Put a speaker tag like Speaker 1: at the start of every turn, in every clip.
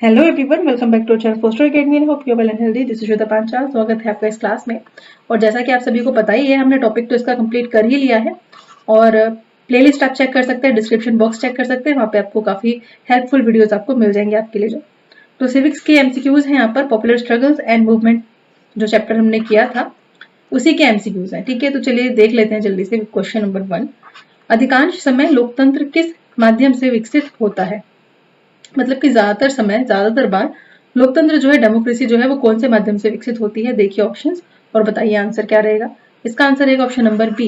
Speaker 1: Hello everyone, welcome back to channel Poster Academy and hope you well and healthy. This is Shweta Panchal. स्वागत है आपका इस class में। और जैसा कि आप सभी को पता ही है, हमने टॉपिक तो इसका कंप्लीट कर ही लिया है और प्लेलिस्ट आप चेक कर सकते हैं, डिस्क्रिप्शन बॉक्स चेक कर सकते हैं, वहाँ पे आपको काफी हेल्पफुल वीडियोस आपको मिल जाएंगे आपके लिए। तो सिविक्स के एमसीक्यूज हैं यहाँ पर, पॉपुलर स्ट्रगल्स एंड मूवमेंट जो चैप्टर हमने किया था उसी के एमसीक्यूज हैं। ठीक है, तो चलिए देख लेते हैं जल्दी से। क्वेश्चन नंबर 1, अधिकांश समय लोकतंत्र किस माध्यम से विकसित होता है? मतलब कि ज्यादातर समय, ज्यादातर बार लोकतंत्र जो है, डेमोक्रेसी जो है, वो कौन से माध्यम से विकसित होती है? देखिए ऑप्शंस और बताइए आंसर क्या रहेगा। इसका आंसर रहेगा ऑप्शन नंबर बी,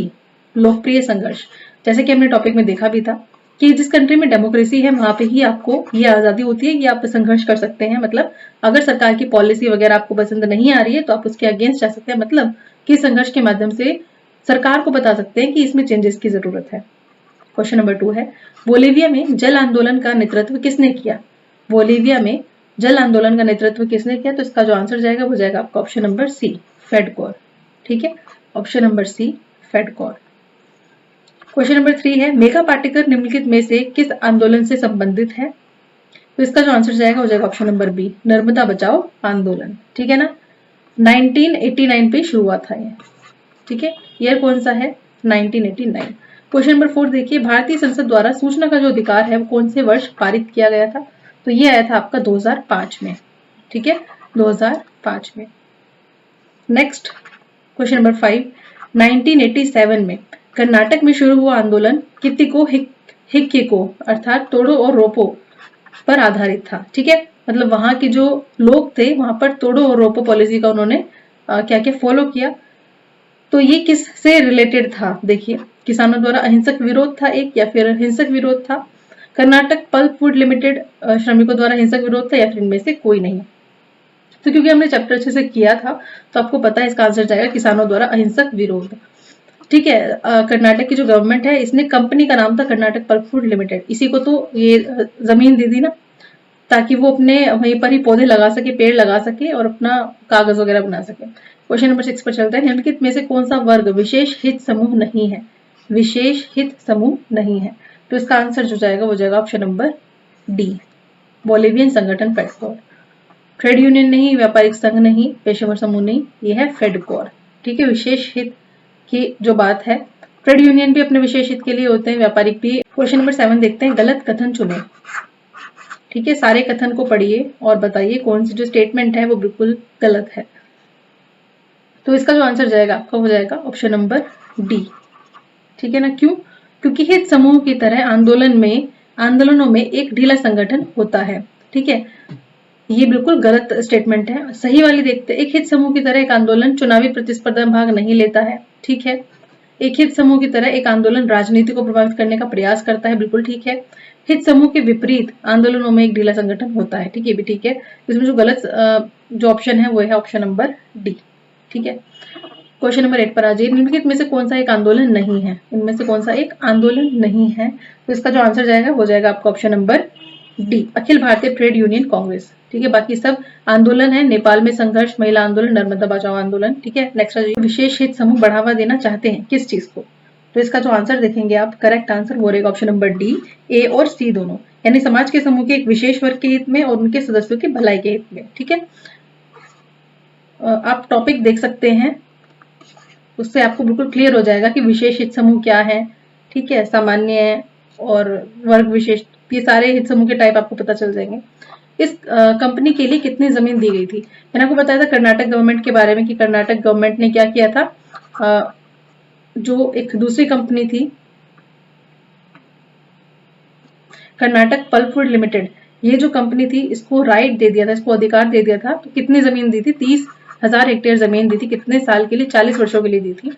Speaker 1: लोकप्रिय संघर्ष। जैसे कि हमने टॉपिक में देखा भी था कि जिस कंट्री में डेमोक्रेसी है वहां पे ही आपको ये आजादी होती है कि आप संघर्ष कर सकते हैं। मतलब अगर सरकार की पॉलिसी वगैरह आपको पसंद नहीं आ रही है तो आप उसके अगेंस्ट जा सकते हैं। मतलब कि संघर्ष के माध्यम से सरकार को बता सकते हैं कि इसमें चेंजेस की जरूरत है। क्वेश्चन नंबर 2 है, बोलीविया में जल आंदोलन का नेतृत्व किसने किया? बोलीविया में जल आंदोलन का नेतृत्व किसने किया? तो इसका जो आंसर जाएगा वो जाएगा आपका ऑप्शन नंबर सी, फेडकोर। ठीक है, ऑप्शन नंबर सी, फेडकोर। क्वेश्चन नंबर 3 है, मेघा पाटेकर निम्नलिखित में से किस आंदोलन से संबंधित है? तो इसका जो आंसर जाएगा वो जाएगा ऑप्शन नंबर बी, नर्मदा बचाओ आंदोलन। ठीक है ना, 1989 पे शुरू हुआ था ये। ठीक है, ईयर कौन सा है? 1989। क्वेश्चन नंबर 4 देखिए, भारतीय संसद द्वारा सूचना का जो अधिकार है वो कौन से वर्ष पारित किया गया था? तो ये आया था आपका 2005 में। ठीक है, 2005 में। नेक्स्ट क्वेश्चन नंबर 5, 1987 में कर्नाटक में शुरू हुआ आंदोलन कित्तिको हिक्किको अर्थात तोड़ो और रोपो पर आधारित था। ठीक है, मतलब वहां के जो लोग थे वहां पर तोड़ो और रोपो पॉलिसी का उन्होंने क्या क्या फॉलो किया। तो ये किस से रिलेटेड था? देखिए, किसानों द्वारा अहिंसक विरोध था एक, या फिर हिंसक विरोध था? कर्नाटक पल्प फूड लिमिटेड श्रमिकों द्वारा हिंसक विरोध था, या फिर इनमें से कोई नहीं? तो क्योंकि हमने चैप्टर अच्छे से किया था तो आपको पता है इसका आंसर जाएगा किसानों द्वारा अहिंसक विरोध। ठीक है, कर्नाटक की जो गवर्नमेंट है इसने, कंपनी का नाम था कर्नाटक पल्प फूड लिमिटेड, इसी को तो ये जमीन दी थी ना ताकि वो अपने वहीं पर ही पौधे लगा सके, पेड़ लगा सके और अपना कागज वगैरह बना सके। क्वेश्चन नंबर 6 पर चलते हैं, निम्नलिखित में से कौन सा वर्ग विशेष हित समूह नहीं है? विशेष हित समूह नहीं है, तो इसका आंसर जो जाएगा वो जाएगा ऑप्शन नंबर डी, बोलिवियन संगठन फेडकोर। ट्रेड यूनियन नहीं, व्यापारिक संघ नहीं, पेशेवर समूह नहीं, ये है फेडकोर। ठीक है, विशेष हित की जो बात है, ट्रेड यूनियन भी अपने विशेष हित के लिए होते हैं, व्यापारिक भी। क्वेश्चन नंबर 7 देखते हैं, गलत कथन चुने। ठीक है, सारे कथन को पढ़िए और बताइए कौन सी जो स्टेटमेंट है वो बिल्कुल गलत है। तो इसका जो आंसर जाएगा आपका हो जाएगा ऑप्शन नंबर डी। ठीक है ना, क्यों? क्योंकि हित समूह की तरह आंदोलनों में एक ढीला संगठन होता है। ठीक है, ये बिल्कुल गलत स्टेटमेंट है। सही वाली देखते हैं, एक हित समूह की तरह एक आंदोलन चुनावी प्रतिस्पर्धा में भाग नहीं लेता है। ठीक है, एक हित समूह की तरह एक आंदोलन राजनीति को प्रभावित करने का प्रयास करता है। बिल्कुल ठीक है, हित समूह के विपरीत आंदोलनों में एक ढीला संगठन होता है। ठीक है, भी ठीक है। इसमें जो गलत जो ऑप्शन है वो है ऑप्शन नंबर डी। ठीक है, क्वेश्चन नंबर 8 पर आ जाइए, निम्नलिखित में से कौन सा एक आंदोलन नहीं है? इनमें से कौन सा एक आंदोलन नहीं है? तो इसका जो आंसर जाएगा वो जाएगा आपका option number D, Akhil Bharatiya trade union Congress. ठीक है, बाकी सब आंदोलन है। नेपाल में संघर्ष, महिला आंदोलन, नर्मदा बचाओ आंदोलन। ठीक है, नेक्स्ट विशेष हित समूह बढ़ावा देना चाहते हैं किस चीज को? तो इसका जो आंसर देखेंगे आप, करेक्ट आंसर वो रहेगा ऑप्शन नंबर डी, ए और सी दोनों, यानी समाज के समूह के एक विशेष वर्ग के हित में और उनके सदस्यों की भलाई के हित में। ठीक है, आप टॉपिक देख सकते हैं, उससे आपको बिल्कुल क्लियर हो जाएगा कि विशेष हित समूह क्या है। ठीक है, सामान्य और वर्ग विशेष, ये सारे हित समूह के टाइप आपको पता चल जाएंगे। इस कंपनी के लिए कितनी जमीन दी गई थी? मैंने आपको बताया था कर्नाटक गवर्नमेंट के बारे में कि कर्नाटक गवर्नमेंट ने क्या किया था, जो एक दूसरी कंपनी थी कर्नाटक पल्प फूड लिमिटेड, ये जो कंपनी थी इसको राइट दे दिया था, इसको अधिकार दे दिया था। तो कितनी जमीन दी थी? 30,000 हेक्टेयर जमीन दी थी। कितने साल के लिए? 40 वर्षों के लिए दी थी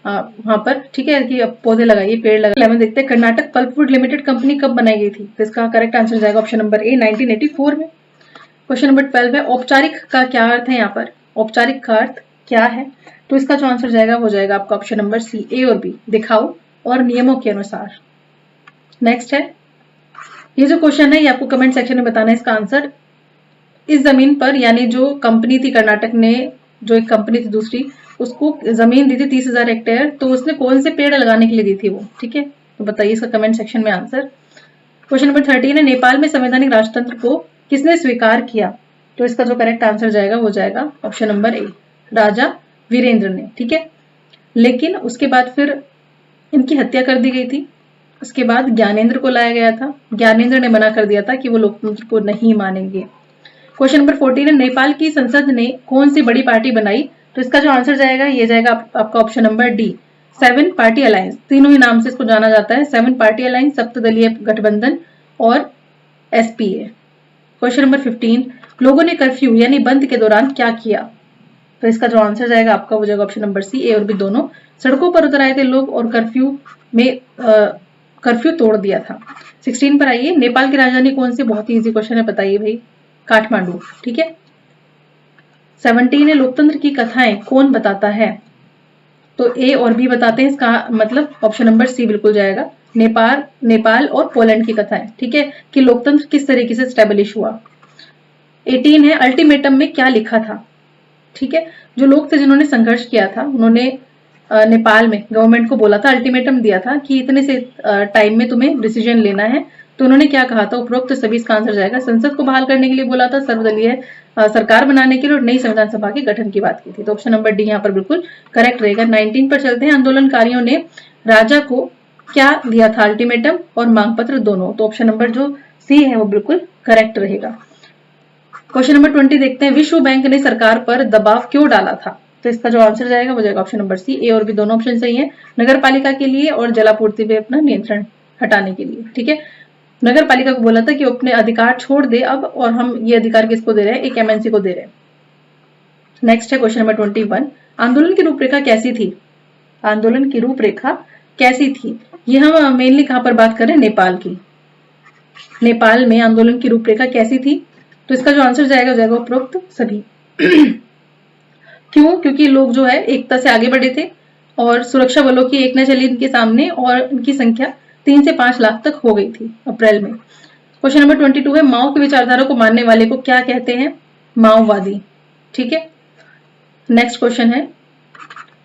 Speaker 1: वहां पर। ठीक है, कि अब पौधे लगाइए, पेड़ लगाइए। 11 देखते हैं, Karnataka pulp food limited company कब बनाई गई थी? तो इसका करेक्ट आंसर जाएगा ऑप्शन नंबर ए, 1984 में। क्वेश्चन नंबर 12 है, औपचारिक का क्या अर्थ है? यहाँ पर औपचारिक का अर्थ क्या है? तो इसका जो आंसर जाएगा वो जाएगा आपका ऑप्शन नंबर सी, ए और बी, दिखाओ और नियमों के अनुसार। नेक्स्ट है, ये जो क्वेश्चन है ये आपको कमेंट सेक्शन में बताना है इसका आंसर। इस जमीन पर, यानी जो कंपनी थी कर्नाटक ने, जो एक कंपनी थी दूसरी, उसको जमीन दी थी 30,000 हेक्टेयर, तो उसने कौन से पेड़ लगाने के लिए दी थी वो? ठीक है, तो बताइए इसका कमेंट सेक्शन में आंसर। क्वेश्चन नंबर 13 है, नेपाल में संवैधानिक राजतंत्र को किसने स्वीकार किया? तो इसका जो करेक्ट आंसर जाएगा वो जाएगा ऑप्शन नंबर ए, राजा वीरेंद्र ने। ठीक है, लेकिन उसके बाद फिर इनकी हत्या कर दी गई थी। उसके बाद ज्ञानेंद्र को लाया गया था। ज्ञानेंद्र ने मना कर दिया था कि वो लोकतंत्र को नहीं मानेंगे। क्वेश्चन नंबर 14 है, नेपाल की संसद ने कौन सी बड़ी पार्टी बनाई? तो इसका जो आंसर जाएगा ये जाएगा आपका option number D, 7 party alliance. तीनों ही नाम से इसको जाना जाता है, 7 पार्टी अलायंस, सप्तदलीय गठबंधन और एसपीए। क्वेश्चन नंबर 15, लोगों ने कर्फ्यू यानी बंद के दौरान क्या किया? तो इसका जो आंसर जाएगा आपका वो जाएगा ऑप्शन नंबर सी, ए और बी दोनों। सड़कों पर उतर आए थे लोग और कर्फ्यू तोड़ दिया था। 16 पर आइए, नेपाल की राजधानी कौन सी? बहुत ही इजी क्वेश्चन है, बताइए भाई। काठमांडू। ठीक है। 17 है, लोकतंत्र की कथाएं कौन बताता है? तो ए और बी बताते हैं, इसका मतलब ऑप्शन नंबर सी बिल्कुल जाएगा, नेपाल और पोलैंड की कथाएं। ठीक है, कि लोकतंत्र किस तरीके से स्टैब्लिश हुआ। 18 है, अल्टीमेटम में क्या लिखा था? ठीक है, जो लोग थे जिन्होंने संघर्ष किया था उन्होंने नेपाल में गवर्नमेंट को बोला था, अल्टीमेटम दिया था कि इतने से टाइम में तुम्हें डिसीजन लेना है। तो उन्होंने क्या कहा था? उपरोक्त सभी, इसका आंसर जाएगा संसद को बहाल करने के लिए बोला था, सर्वदलीय सरकार बनाने के लिए और नई संविधान सभा के गठन की बात की थी। तो ऑप्शन नंबर डी यहाँ पर बिल्कुल करेक्ट रहेगा। 19 पर चलते हैं, आंदोलनकारियों ने राजा को क्या दिया था? अल्टीमेटम और मांग पत्र दोनों। तो ऑप्शन नंबर जो सी है वो बिल्कुल करेक्ट रहेगा। क्वेश्चन नंबर 20 देखते हैं, विश्व बैंक ने सरकार पर दबाव क्यों डाला था? तो इसका जो आंसर जाएगा वो जाएगा ऑप्शन नंबर सी, ए और बी दोनों ऑप्शन सही है, नगर पालिका के लिए और जलापूर्ति पे अपना नियंत्रण हटाने के लिए। ठीक है, नगर पालिका को बोला था कि अपने अधिकार छोड़ दे अब, और हम ये अधिकार किसको दे रहे हैं? एक एमएनसी को दे रहे हैं। नेक्स्ट है क्वेश्चन नंबर 21, आंदोलन की रूपरेखा कैसी थी? आंदोलन की रूपरेखा कैसी थी? ये हम मेनली कहां पर बात कर रहे हैं? नेपाल की। नेपाल में आंदोलन की रूपरेखा कैसी थी? तो इसका जो आंसर जाएगा उपरोक्त सभी। क्यों? क्योंकि लोग जो है एकता से आगे बढ़े थे और सुरक्षा बलों की एक न चली इनके सामने, और इनकी संख्या 3 से 5 लाख तक हो गई थी अप्रैल में। क्वेश्चन नंबर 22 है, माओ की विचारधारा को मानने वाले को क्या कहते हैं? माओवादी। ठीक है। नेक्स्ट क्वेश्चन है,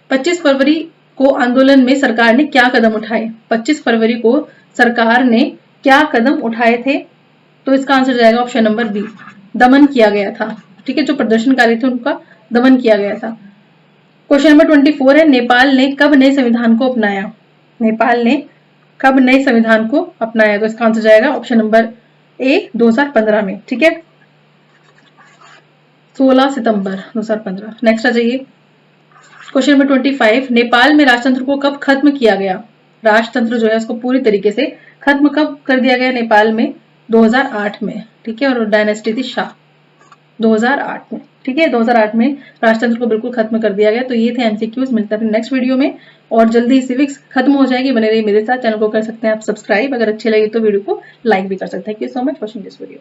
Speaker 1: 25 फरवरी को आंदोलन में सरकार ने क्या कदम उठाए? 25 फरवरी को सरकार ने क्या कदम उठाए थे? तो इसका आंसर जाएगा ऑप्शन नंबर बी, दमन किया गया था। ठीक है, जो प्रदर्शनकारी थे उनका दमन किया गया था। क्वेश्चन नंबर 24 है, नेपाल ने कब नए संविधान को अपनाया? नेपाल ने कब नए संविधान को अपनाया? तो इसका आंसर जाएगा ऑप्शन नंबर ए, 2015 में। ठीक है, 16 सितंबर 2015। नेक्स्ट आ जाइए, क्वेश्चन नंबर 25, नेपाल में राजतंत्र को कब खत्म किया गया? राजतंत्र जो है उसको पूरी तरीके से खत्म कब कर दिया गया नेपाल में? 2008 में। ठीक है, और डायनेस्टी थी शाह, 2008 में। ठीक है, 2008 में राजतंत्र को बिल्कुल खत्म कर दिया गया। तो ये थे एमसीक्यूज। मिलते हैं नेक्स्ट वीडियो में, और जल्दी ही सिविक्स खत्म हो जाएगी। बने रहिए मेरे साथ, चैनल को कर सकते हैं आप सब्सक्राइब, अगर अच्छे लगे तो वीडियो को लाइक भी कर सकते हैं। Thank you so much for watching this video.